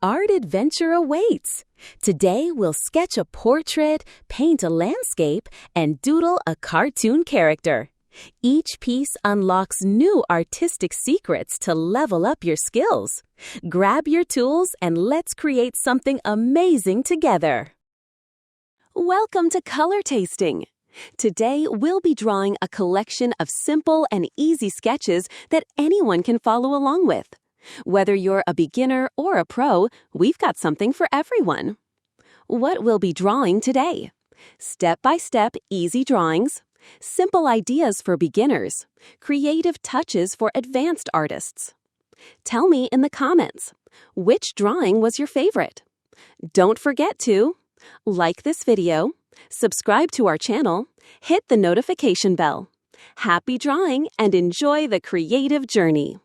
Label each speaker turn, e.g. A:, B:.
A: art adventure awaits. Today, we'll sketch a portrait, paint a landscape, and doodle a cartoon character. Each piece unlocks new artistic secrets to level up your skills. Grab your tools and let's create something amazing together. Welcome to Color Tasting. Today, we'll be drawing a collection of simple and easy sketches that anyone can follow along with. Whether you're a beginner or a pro, we've got something for everyone. What we'll be drawing today? Step-by-step easy drawings, simple ideas for beginners, creative touches for advanced artists. Tell me in the comments, which drawing was your favorite? Don't forget to like this video, subscribe to our channel, hit the notification bell. Happy drawing and enjoy the creative journey!